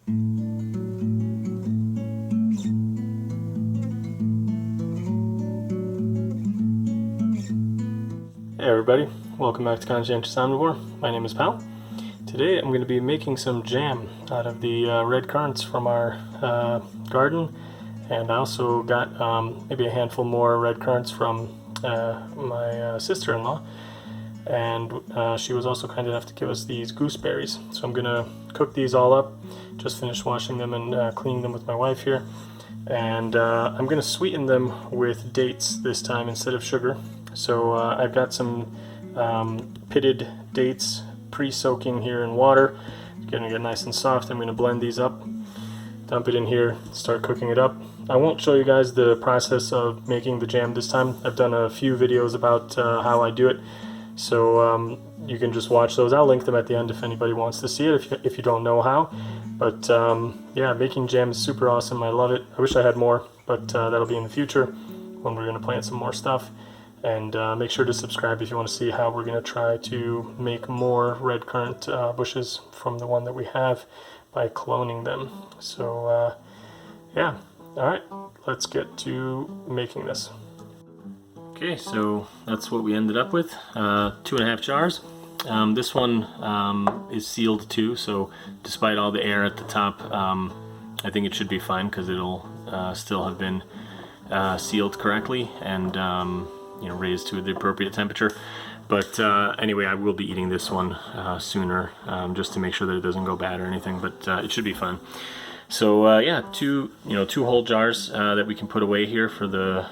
Hey everybody, welcome back to Conscientious Omnivore. My name is Pal. Today I'm going to be making some jam out of the red currants from our garden, and I also got maybe a handful more red currants from my sister-in-law, and she was also kind enough to give us these gooseberries. So I'm going to cook these all up. Just finished washing them and cleaning them with my wife here, and I'm going to sweeten them with dates this time instead of sugar. So I've got some pitted dates pre-soaking here in water, getting it nice and soft. I'm going to blend these up, dump it in here, start cooking it up. I won't show you guys the process of making the jam this time. I've done a few videos about how I do it, so you can just watch those. I'll link them at the end if anybody wants to see it, if you don't know how. But yeah, making jam is super awesome. I love it. I wish I had more, but that'll be in the future when we're going to plant some more stuff. And make sure to subscribe if you want to see how we're going to try to make more red currant bushes from the one that we have by cloning them. So yeah, alright, let's get to making this. Okay, so that's what we ended up with, 2.5 jars. This one is sealed too, so despite all the air at the top, I think it should be fine because it'll still have been sealed correctly and you know, raised to the appropriate temperature. But anyway, I will be eating this one sooner, just to make sure that it doesn't go bad or anything, but it should be fun. So yeah, two whole jars that we can put away here for the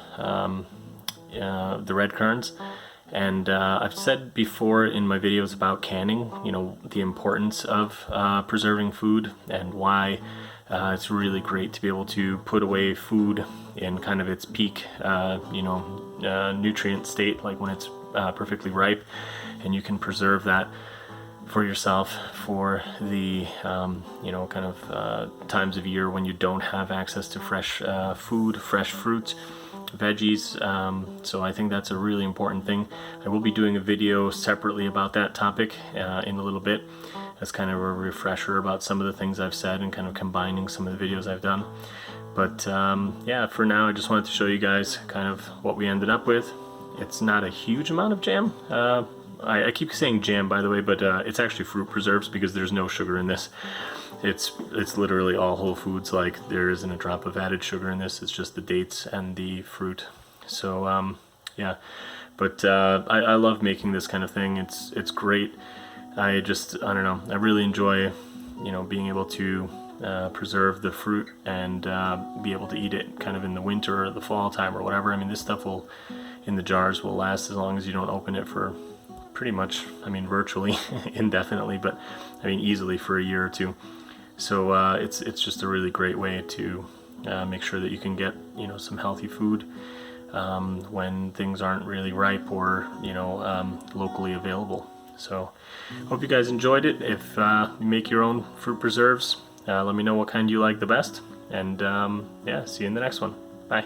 red currants. And I've said before in my videos about canning, you know, the importance of preserving food and why it's really great to be able to put away food in kind of its peak, nutrient state, like when it's perfectly ripe, and you can preserve that for yourself for the kind of times of year when you don't have access to fresh food, fresh fruit, veggies. So I think that's a really important thing. I will be doing a video separately about that topic in a little bit, as kind of a refresher about some of the things I've said and kind of combining some of the videos I've done. But yeah, for now I just wanted to show you guys kind of what we ended up with. It's not a huge amount of jam. I keep saying jam, by the way, but it's actually fruit preserves because there's no sugar in this. It's literally all whole foods. Like, there isn't a drop of added sugar in this. It's just the dates and the fruit. So yeah, but I love making this kind of thing. It's great. I don't know, I really enjoy, you know, being able to preserve the fruit and be able to eat it kind of in the winter or the fall time or whatever. I mean, this stuff in the jars will last as long as you don't open it for pretty much, I mean, virtually indefinitely, but I mean easily for a year or two. So it's just a really great way to make sure that you can get, you know, some healthy food when things aren't really ripe or, you know, locally available. So hope you guys enjoyed it. If you make your own fruit preserves, let me know what kind you like the best, and yeah, see you in the next one. Bye.